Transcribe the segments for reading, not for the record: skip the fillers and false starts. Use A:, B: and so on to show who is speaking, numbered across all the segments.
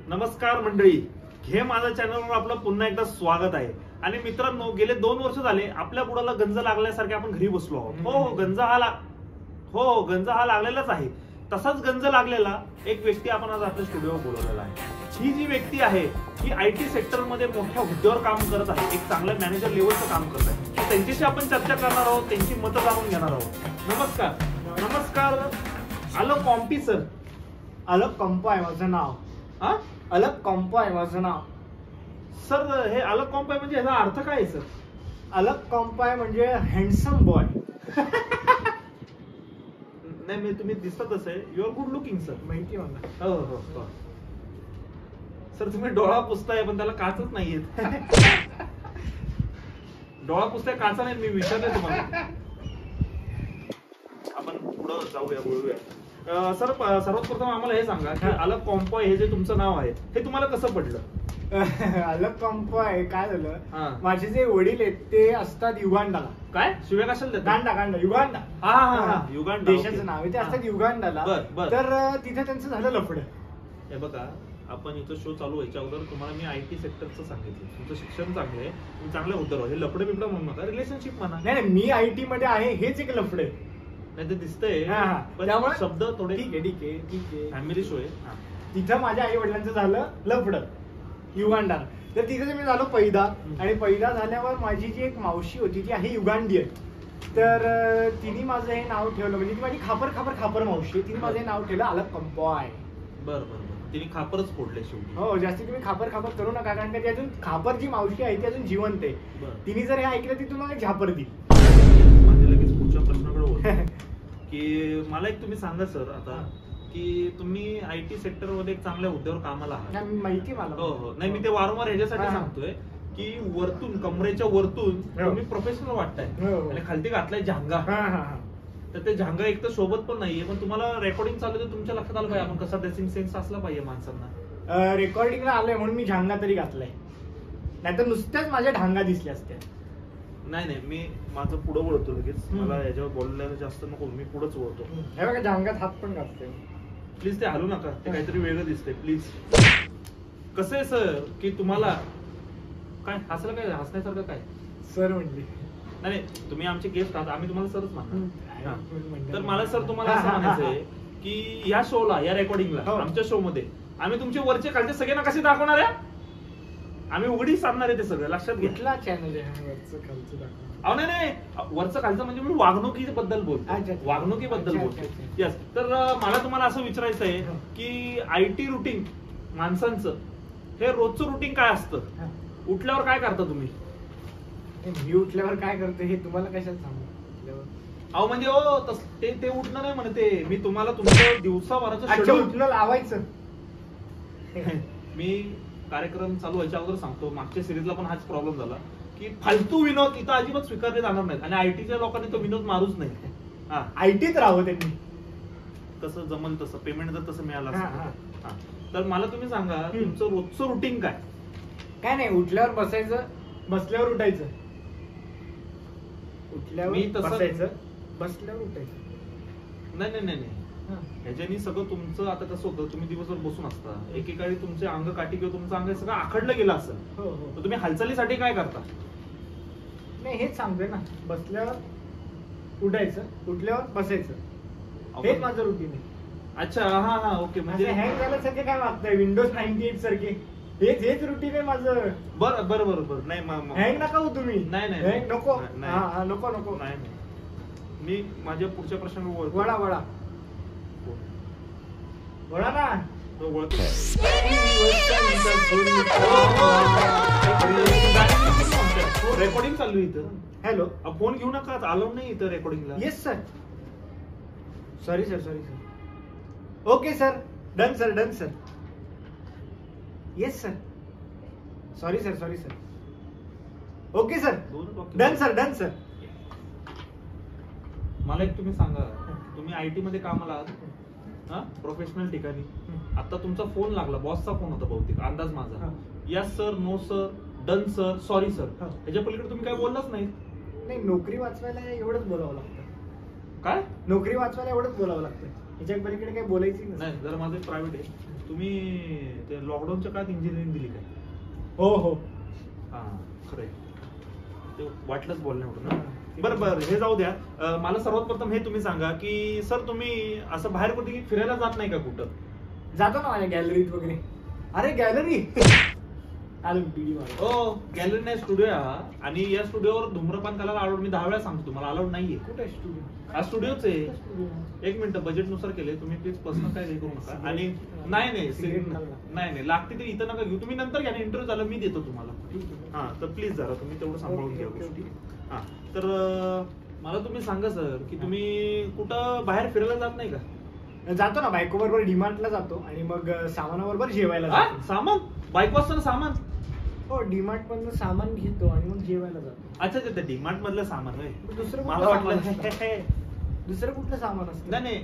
A: नमस्कार मंडळी, हे माझ्या चॅनलवर आपलं पुन्हा एकदा स्वागत आहे. आणि मित्रांनो, गेले 2 वर्ष झाले आपल्या बुडाला गंज लागल्यासारखे आपण घरी बसलो आहोत. हो, गंज हा लागलेलाच आहे. तसाच गंज लागलेला एक व्यक्ती आपण आज आपल्या स्टुडिओवर बोलवलेला आहे. ही जी व्यक्ती आहे ही IT सेक्टर मध्ये मोठ्या हुद्द्यावर काम करत आहे, एक चांगल्या मॅनेजर लेवलचं काम करत आहे. त्यांच्याशी आपण चर्चा करणार आहोत, त्यांची मतं जाणून घेणार आहोत. नमस्कार. अलग कॉम्पी सर.
B: अलग कंपो आहे माझं नाव. अलग कंपो आहे माझं नाव.
A: सर, हे अलग कॉम्प आहे म्हणजे याचा अर्थ काय आहे सर?
B: अलग कंपो आहे म्हणजे हँडसम बॉय.
A: नाही, मी तुम्ही दिसतच आहे. You are good looking sir.
B: माहिती मला.
A: हो. सर, तुम्ही डोळा पुसताय पण त्याला काचच नाहीये. डोळा पुसताय, काचा नाही. मी विचारलंय तुम्हाला. आपण पुढं जाऊया, बोलूया. सर, सर्वात प्रथम आम्हाला हे सांगा की अलग कॉम्पो हे जे तुमचं नाव आहे हे तुम्हाला कसं पडलं?
B: अलग कंपो आहे. काय झालं, माझे जे वडील आहेत ते असतात युगांडाला.
A: काय शिव्या कशाला
B: गांडा युगांडा.
A: युगांडा
B: देशाचं नाव आहे. ते असतात युगांडाला. तर तिथे त्यांचं झालं लफडं.
A: हे बघा, आपण इथं शो चालू व्हायच्या अगोदर तुम्हाला मी IT सेक्टरचं सांगितलं. तुमचं शिक्षण चांगलं आहे, तुम्ही चांगल्या हुद्द्यावर. हे लफडे बिपडा म्हणू नका, रिलेशनशिप म्हणा.
B: नाही, मी IT मध्ये आहे, हेच एक लफडे.
A: नाही ते दिसतंय,
B: त्यामुळे
A: शब्द थोडे.
B: ठीक आहे.
A: फॅमिली शो आहे.
B: तिथं माझ्या आई वडिलांचं झालं लफडं युगांडा. तर तिथे मी झालो पैदा. आणि पैदा झाल्यावर माझी जी एक मावशी होती ती आहे युगांडियन. तर तिने माझं हे नाव ठेवलं, म्हणजे ती माझी खापर मावशी. तिने माझं हे नाव ठेवलं अलग कंपो आहे.
A: बरं. तिने खापरच फोडले शेवटी.
B: हो, जास्ती तुम्ही खापर करू नका, कारण का ती अजून खापर जी मावशी आहे ती अजून जिवंत आहे. तिने जर हे ऐकलं ती तुम्हाला झापर देईल.
A: माझे लगेच पुढच्या प्रश्नाकडे होत की मला एक तुम्ही सांगा सर आता की तुम्ही IT सेक्टर मध्ये एक चांगल्या हुद्द्यावर कामाला आहात.
B: माहिती मला.
A: हो. नाही, मी ते वारंवार ह्याच्यासाठी सांगतोय की वरतून, कमरेच्या वरतून तुम्ही प्रोफेशनल वाटताय आणि खालती घातलाय झांगा. तर ते झांगा एक तर सोबत पण नाहीये, पण तुम्हाला रेकॉर्डिंग चालू तर तुमच्या लक्षात आलं पाहिजे आपण कसा ड्रेसिंग सेन्स असला पाहिजे माणसांना.
B: रेकॉर्डिंगला आलंय म्हणून मी झांगा तरी घातलाय, नाहीतर नुसत्याच माझ्या ढांगा दिसल्या असत्या.
A: नाही, मी माझं पुढं वळतो लगेच. मला याच्यावर बोललेलं जास्त नको, मी पुढंच वळतो.
B: हे बघा, झांगात हात पण घातले.
A: प्लीज ते हलू नका, ते काहीतरी वेगळं दिसतंय. प्लीज. कसं आहे सर की तुम्हाला काय हसलं, काय हसण्यासारखं काय
B: सर म्हणले?
A: नाही, तुम्ही आमचे गेस्ट आहात, आम्ही तुम्हाला सरच म्हणणार. तर मला सर तुम्हाला असं म्हणायचंय की या शोला, या रेकॉर्डिंगला, आमच्या शो मध्ये आम्ही तुमचे वरचे खालचे सगळे नकाशे दाखवणार आहे. आम्ही उघडी सांगणार आहे ते सगळं. लक्षात घेतला
B: चॅनल आहे वरचं खालचं दाखव.
A: नाही, वरचं खालचं म्हणजे मी वागणुकीबद्दल बोलतो. वागणुकीबद्दल बोलतो. यस. तर मला तुम्हाला असं विचारायचं आहे की IT रुटीन माणसांचं हे रोजचं रुटीन काय असतं? उठल्यावर काय करता तुम्ही?
B: मी उठल्यावर काय करते हे तुम्हाला कशात सांगू?
A: अहो म्हणजे ते उठणं नाही म्हणते मी तुम्हाला, तुमचं दिवसाभराचं
B: उठणं लावायचं.
A: मी कार्यक्रम चालू व्हायच्या अगोदर सांगतो, मागच्या सिरीजला पण हाच प्रॉब्लेम झाला की फालतू विनोद इथं अजिबात स्वीकारले जाणार नाहीत. आणि ITच्या लोकांनी तो विनोद मारूच नाही.
B: ITत राहावं त्यांनी.
A: कसं जमल तसं, पेमेंट जर तसं मिळालं असतं. तर मला तुम्ही सांगा तुमचं रोजचं रुटीन काय?
B: काय नाही, उठल्यावर बसायचं, बसल्यावर उठायचं. उठल्यावर बसायचं, बसल्यावर उठायचं.
A: नाही. ह्याच्यानी सगळं तुमचं आता कसं होतं, तुम्ही दिवसभर बसून असता, एकेकाळी तुमचे अंग काठी किंवा तुमचं अंग सगळं आखडलं गेलं असं. तर तुम्ही हालचालीसाठी काय करता?
B: नाही, हेच सांगतोय ना, बसल्यावर उठायचं, उठल्यावर बसायचं. हेच माझं रुटीन आहे.
A: अच्छा, ओके. म्हणजे
B: हँग झाल्यासारखे काय वागतंय, विंडोज 98 सारखे. हेच रुटीन आहे माझं.
A: बरं. नाही,
B: हँग नका हो तुम्ही.
A: नाही,
B: नको. नको.
A: नाही, मी माझ्या पुढच्या प्रश्नावर
B: वळा ना.
A: रेकॉर्डिंग चालू इथं.
B: हॅलो,
A: फोन घेऊ नका, आलो नाही इथं रेकॉर्डिंगला.
B: Yes sir. Sorry sir. Okay sir. Done sir. Yes sir. Sorry sir. Okay sir. Done sir.
A: मला एक तुम्ही सांगा, तुम्ही IT मध्ये कामाला आहात, प्रोफेशनल ठिकाणी. आता तुमचा फोन लागला, बॉसचा फोन होता बहुतेक, अंदाज माझा. Yes sir, no sir, done sir, sorry sir. त्याच्या पलीकडे तुम्ही काय बोललाच नाही.
B: नोकरी वाचवायला एवढंच बोलावं लागतं.
A: काय?
B: नोकरी वाचवायला एवढंच बोलावं लागतं. याच्या पलीकडे काही बोलायची
A: नाही. जर माझं प्रायव्हेट आहे तुम्ही ते लॉकडाऊनच्या काळात इंजिनिअरिंग दिली काय?
B: हो हो.
A: हा खरंय, ते वाटलंच बोलण्यावरून ना. बरं बरं, हे जाऊ द्या. मला सर्वात प्रथम हे तुम्ही सांगा की सर तुम्ही असं बाहेर कुठे फिरायला जात नाही का कुठं?
B: जातो ना माझ्या गॅलरीत वगैरे. अरे गॅलरी आलो बीडी मार.
A: हो, गॅलरी नाही, स्टुडिओ आहे हा. आणि या स्टुडिओवर धूम्रपान करायला अलाउड, मी 10 वेळा सांगतो तुम्हाला, अलाउड नाहीये.
B: कुठे स्टुडिओ?
A: हा स्टुडिओच आहे. एक मिनिट, बजेट नुसार केले तुम्ही, प्लीज पर्सनल काय हे करू नका. आणि नाही नाही लागते ते इथं नका घेऊ, तुम्ही नंतर घ्या. इंटरव्ह्यू झालं मी देतो तुम्हाला. हा तर प्लीज जरा तुम्ही तेवढं सांभाळून घ्या गोष्टी. हा तर मला तुम्ही सांगा सर की तुम्ही कुठं बाहेर फिरायला जात नाही का?
B: जातो ना, बायको बरोबर डीमार्टला जातो आणि मग सामानाबरोबर जेवायला जातो.
A: सामान? बायको असतं ना सामान?
B: हो, डीमार्ट मधलं सामान घेतो आणि मग जेवायला जातो.
A: अच्छा, ते डीमार्ट मधलं सामान आहे.
B: दुसरं
A: मला वाटलं
B: दुसरं कुठलं सामान असतं?
A: नाही नाही,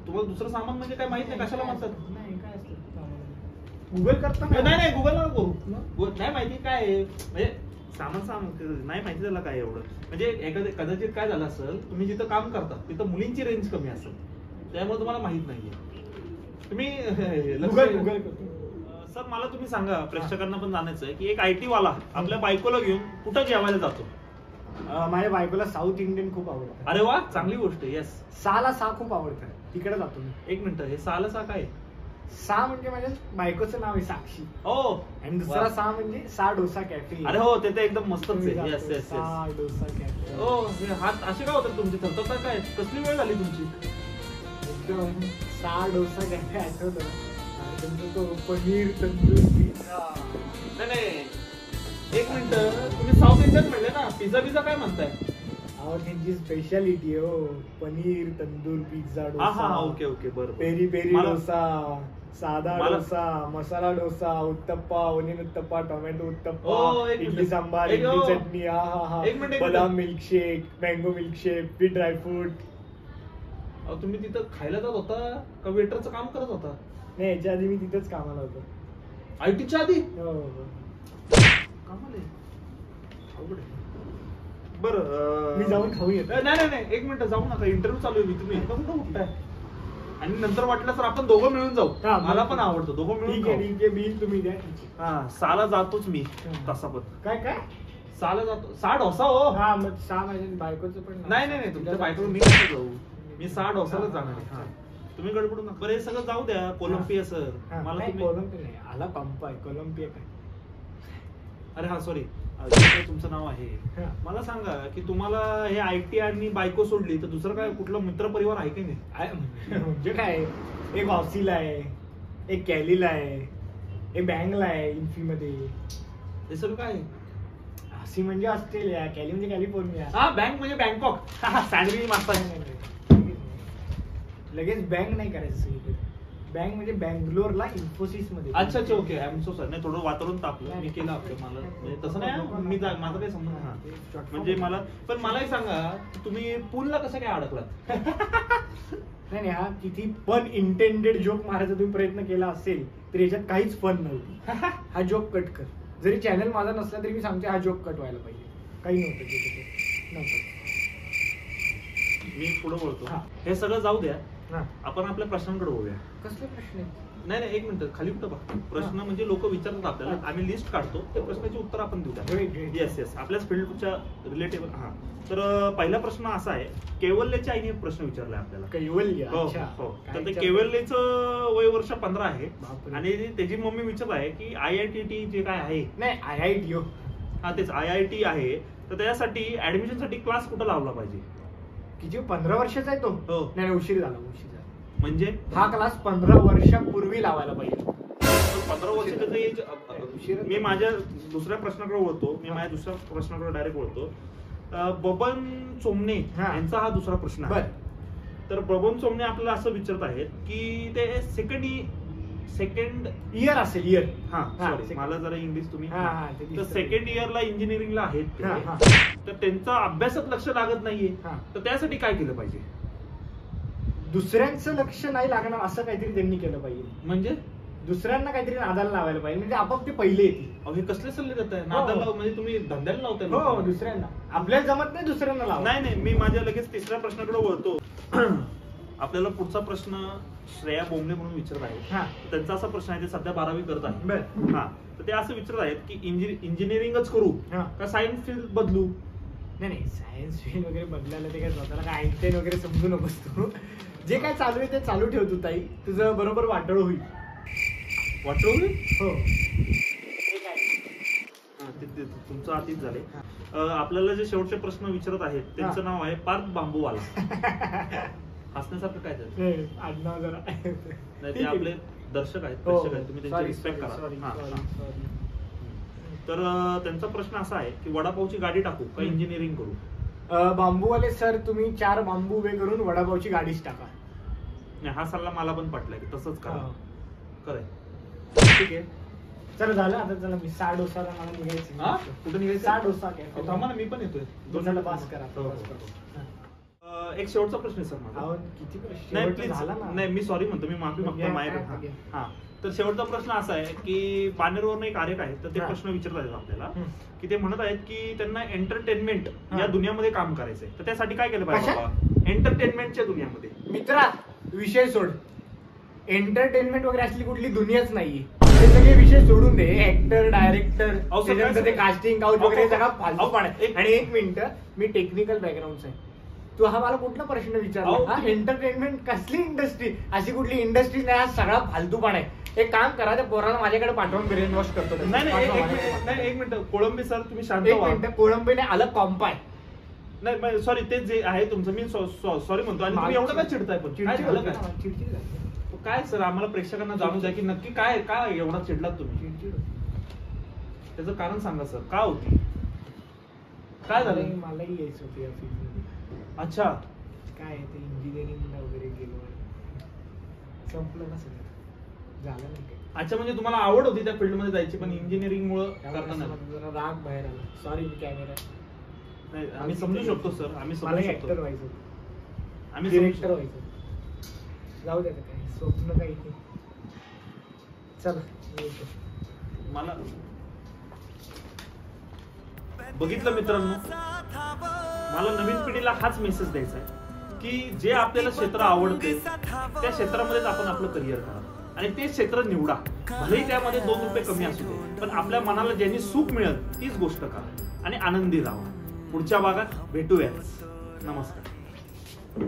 A: तुम्हाला दुसरं सामान म्हणजे काय माहित नाही, कशाला म्हणतात?
B: नाही, काय असतं गुगल करता?
A: नाही नाही, गुगल नका करू. नाही माहिती काय आहे म्हणजे सामान नाही माहिती त्याला काय एवढं. म्हणजे कदाचित काय झालं असेल, तुम्ही जिथं काम करता तिथं मुलींची रेंज कमी असेल, त्यामुळे तुम्हाला माहित नाहीये. तुम्ही
B: गुगल करतो.
A: सर मला तुम्ही सांगा, प्रेक्षकांना पण जाणायचं आहे की एक IT वाला आपल्या बायकोला घेऊन कुठं जेवायला जातो?
B: माझ्या बायकोला साऊथ इंडियन खूप आवडतं.
A: अरे वा, चांगली गोष्ट आहे. येस,
B: साला सा खूप आवडतं, तिकडे जातो मी.
A: एक मिनिट, हे साला सा काय?
B: सा म्हणजे माझ्या बायकोचं नाव आहे साक्षी.
A: हो,
B: आणि दुसरा सा म्हणजे सा डोसा कॅफे.
A: अरे हो, ते तर एकदम मस्तच आहे. येस येस
B: सा डोसा कॅफे.
A: हो, हे हात असे का होतात तुमचे? थरथरता काय? कसली वेळ झाली तुमची?
B: एकदम सा डोसा कॅफे आठवतं. तो पनीर तंदूर पिझ्झा.
A: नाही नाही, एक मिनिट, तुम्ही साऊथ इंडियन म्हणले ना, पिझ्झा बिझा काय म्हणताय?
B: अहो, त्यांची स्पेशालिटी हो, पनीर तंदूर पिझ्झा
A: हा
B: डोसा.
A: हा, ओके ओके, बरं.
B: पेरी पेरी डोसा, साधा
A: मला-
B: डोसा, मसाला डोसा, उत्तप्पा, ओनियन उत्तप्पा, टोमॅटो
A: ओ,
B: उत्तप्पा,
A: एक
B: इडली
A: मिनिट.
B: सांबार,
A: एक-
B: इडली
A: ओ.
B: चटणी, हा हा हा,
A: एक मिनिट.
B: बदाम milkshake, mango milkshake, with dry fruit.
A: तुम्ही तिथं खायला जात होता का वेटरचं काम करत होता?
B: नाही, याच्या आधी मी तिथेच कामाला होतो.
A: ITच्या आधी?
B: हो, हो.
A: कामाला आहे? अवघड आहे. बरं,
B: मी जाऊन खाऊ येतो.
A: नाही नाही नाही, एक मिनिट, जाऊ नका, इंटरव्ह्यू चालू आहे. तुम्ही एकदम कुठं उठताय? आणि नंतर वाटलं तर आपण दोघं मिळून जाऊ.
B: हा,
A: मला पण आवडतं, दोघं मिळून
B: ठीक आहे
A: खाऊ.
B: ठीक आहे, बिल तुम्ही द्या.
A: हा, साला जातोच मी तसा पण.
B: काय काय?
A: साला जातो, 6 डोसा हो.
B: हा, मग सा माझ्या बायकोचं पण नाव.
A: नाही नाही नाही, तुमच्या बायकोला मी कसं जाऊ? मी 6 डोसालाच जाणार आहे. हा. तुम्ही गडबडू नका. बरं, हे सगळं जाऊ द्या. कोलंबिया सर, मला
B: नाही,
A: तुम्ही,
B: कोलंबिया नाही, आला पंप आहे. कोलंबिया काय?
A: अरे हा सॉरी, तुमचं नाव आहे.
B: हा.
A: मला सांगा की तुम्हाला हे IT आणि बायको सोडली तर दुसरं काय कुठला मित्र परिवार आहे की नाही?
B: म्हणजे काय, एक ऑफिसला आहे, एक कॅलीला आहे, एक बँगला आहे इन्फी मध्ये.
A: हे सगळं काय?
B: ऑसी म्हणजे ऑस्ट्रेलिया, कॅली म्हणजे कॅलिफोर्निया.
A: हा, बँक म्हणजे बँकॉक. सँडविच मास्तर.
B: लगेच बँक नाही करायचं सगळीकडे. बँक म्हणजे बँगलोरला इन्फोसिस मध्ये.
A: अच्छा अच्छा, okay, I am so sorry. नाही, थोडं वातावरण तापलं, मी केलं आपलं. मला म्हणजे तसं नाही, मी माझा काही संबंध नाही. हा. म्हणजे मला पण मला एक सांगा, तुम्ही पूलला कसं काय अडकलात?
B: नाही नाही, हा किती पण इंटेंडेड जोक मारायचा तुम्ही प्रयत्न केला असेल तर याच्यात काहीच फन नव्हती. हा जोक कट कर. जरी चॅनल माझा नसला तरी मी सांगते हा जोक कट व्हायला पाहिजे. काही नव्हतं.
A: मी पुढे बोलतो.
B: हा.
A: हे सगळं जाऊ द्या,
B: हा.
A: आपण आपल्या प्रश्नांकडे बघूया.
B: कसले प्रश्न आहेत?
A: नाही नाही, एक मिनिट, खाली कुठं बघा. प्रश्न म्हणजे लोक विचारतात आपल्याला, आम्ही लिस्ट काढतो, त्या प्रश्नाची उत्तर आपण देऊ द्या. येस येस, आपल्याच फील्डच्या रिलेटेबल. हा, तर पहिला प्रश्न असा आहे, कैवल्याच्या आईने एक प्रश्न विचारलाय आपल्याला.
B: कैवल्य?
A: हो
B: अच्छा.
A: हो.
B: काय
A: तर ते
B: विचारलं?
A: कैवल्याचं वय वर्ष 15 आहे.
B: बापरे.
A: आणि त्याची मम्मी विचारत आहे की IIT जे काय आहे,
B: नाही, IIT हो.
A: हा तेच IIT आहे, तर त्याच्यासाठी ऍडमिशन साठी क्लास कुठं लावला पाहिजे?
B: किती 15 वर्षाचा आहे तो?
A: हो.
B: नाही, उशीर झाला.
A: म्हणजे
B: हा क्लास 15 वर्षापूर्वी लावायला पाहिजे.
A: 15 वर्षाचं एज.
B: उशीर.
A: मी माझ्या दुसऱ्या प्रश्नाकडे वळतो. माझ्या दुसऱ्या प्रश्नाकडे डायरेक्ट वळतो. बबन चोमने
B: हा.
A: यांचा हा दुसरा प्रश्न आहे. तर बबन चोमने आपल्याला असं विचारत आहेत की ते सेकंड
B: इयर असेल, इयर.
A: हा
B: हा,
A: सॉरी, मला जरा इंग्लिश तुम्ही.
B: हा, हा, ते
A: तर
B: दिसतं.
A: सेकंड इयरला इंजिनिअरिंगला आहेत ते.
B: हा, हा.
A: तर त्यांचा अभ्यासात लक्ष लागत नाहीये,
B: हा.
A: तर त्यासाठी काय केलं पाहिजे?
B: दुसऱ्यांचं लक्ष नाही लागणार असं काहीतरी त्यांनी केलं पाहिजे.
A: म्हणजे
B: दुसऱ्यांना काहीतरी नादाला लावायला पाहिजे, म्हणजे आपोआप ते पहिले येतील.
A: अहो, हे कसले सल्ले देत आहे? नादाला लाव म्हणजे तुम्ही धंद्याला लावताय
B: हो,
A: लोकांना.
B: दुसऱ्यांना. आपल्याला जमत नाही, दुसऱ्यांना लावा.
A: नाही नाही, मी माझ्या लगेच तिसऱ्या प्रश्नाकडे वळतो. आपल्याला पुढचा प्रश्न श्रेया बोंबले म्हणून विचारत आहे.
B: हा.
A: त्यांचा असा प्रश्न आहे, ते सध्या 12वी करत आहे.
B: बर.
A: हा, तर ते असं विचारत आहेत की इंजिनिअरिंगच करू
B: हा.
A: का सायन्स फील्ड बदलू?
B: नाही सायन्स फील्ड वगैरे बदलायला ते काय स्वतःला काय आईन्स्टाईन वगैरे समजू नकोस तू. जे काय चालू आहे ते चालू ठेव तू ताई, तुझं बरोबर वाटोळ होईल.
A: वाटलं
B: हो.
A: तुमचं अतीत झाले. आपल्याला जे शेवटचे प्रश्न विचारत आहेत त्यांचं नाव आहे पार्थ बांबूवाला. हसण्यासारखं काय झालं?
B: आडनाव जरा
A: नाही, ते आपले दर्शक आहेत,
B: हो.
A: प्रेक्षक आहेत, तुम्ही त्यांची रिस्पेक्ट करा. हा, हा. तर त्यांचा प्रश्न असा आहे की वडापावची गाडी टाकू का इंजिनिअरिंग करू?
B: बांबूवाले सर, तुम्ही 4 बांबू उभे करून वडापावची गाडीच टाका.
A: नाही, हा सल्ला मला पण पटलाय की तसंच करा.
B: हा.
A: खरंय.
B: ठीक आहे, चला झालं आता. चला मी 6 डोसाला मला निघायचं.
A: हा? कुठे निघायचं?
B: 6 डोसा
A: अहो, थांबा ना, मी पण येतोय.
B: डोसाला पास करा.
A: हो, हो, हो. एक शेवटचा प्रश्न आहे सर माझा.
B: अहो, किती प्रश्न
A: नाही
B: शेवटचा
A: प्लीज,
B: झाला ना.
A: नाही मी सॉरी म्हणतो, मी माफी मागतो
B: घ्या,
A: माझ्याकडे.
B: घ्या.
A: हा, तर शेवटचा प्रश्न असा आहे की पानेरवरून एक आरेख आहे, तर ते
B: हा.
A: प्रश्न विचारत आहेत आपल्याला
B: हम्म.
A: की ते म्हणत आहेत की त्यांना एंटरटेनमेंट
B: हा.
A: या दुनियामध्ये काम करायचंय, तर त्यासाठी काय केलं पाहिजे
B: कशा?
A: बाबा? एंटरटेनमेंटच्या दुनियामध्ये.
B: मित्रा, विषय सोड. एंटरटेनमेंट वगैरे असली कुठली दुनियाच नाहीये. हे सगळे विषय सोडून दे. ऍक्टर, डायरेक्टर,
A: अहो, सर,
B: त्याच्यानंतर ते कास्टिंग काउच
A: अहो,
B: वगैरे
A: अहो,
B: सगळा फालतूपणा आहे.
A: एक-
B: आणि एक मिनिट, मी टेक्निकल बॅकग्राऊंडचा आहे. तू हा मला कुठला प्रश्न
A: अहो,
B: विचारला? हा, एंटरटेनमेंट कसली इंडस्ट्री? अशी कुठली इंडस्ट्री नाही. हा सगळा फालतूपणा आहे. एक काम करा, त्या पोराला माझ्याकडे पाठवून ब्रेन वॉश करतो.
A: नाही, एक मिनिट कोळंबे सर, तुम्ही शांत
B: एक
A: व्हा.
B: मिनिट, कोळंबीने आलं कॉम्पाय.
A: नाही सॉरी, ते जे आहे तुमचं, मी सॉरी म्हणतो. आणि तुम्ही एवढं काय चिडताय? पण काय झालं काय?
B: चिडचिड झाली.
A: काय सर, आम्हाला प्रेक्षकांना जाणून द्या की नक्की काय काय एवढा चिडलात तुम्ही?
B: चिडचिड.
A: त्याचं कारण सांगा सर, का होती? काय झालं?
B: मलाही यायचं होतं या फील्डमध्ये.
A: अच्छा,
B: काय ते इंजिनिअरिंगला वगैरे गेलो, संपलं ना सगळं, झालं नाही काही.
A: अच्छा, म्हणजे तुम्हाला आवड होती त्या फील्ड मध्ये जायची, पण इंजिनिअरिंग मुळे
B: त्यामुळे
A: करता
B: असं
A: नाही.
B: माझा जरा राग बाहेर आला. Sorry camera.
A: नाही, आम्ही समजू शकतो सर, आम्ही समजू
B: मला
A: शकतो.
B: ऍक्टर व्हायचं होतं,
A: आम्ही समजू
B: डिरेक्टर
A: शकतो.
B: व्हायचं. जाऊ द्या काय, स्वप्न काही नाही. चला मी येतो.
A: मला बघितलं मित्रांनो, मला नवीन पिढीला हाच मेसेज द्यायचा आहे की जे आपल्याला क्षेत्र आवडते त्या क्षेत्रामध्येच आपण आपलं करिअर करा आणि ते क्षेत्र निवडा. भलेही त्यामध्ये 2 रुपये कमी असू दे, पण आपल्या मनाला ज्यांनी सुख मिळेल तीच गोष्ट करा आणि आनंदी राहा. पुढच्या भागात भेटूयाच. नमस्कार.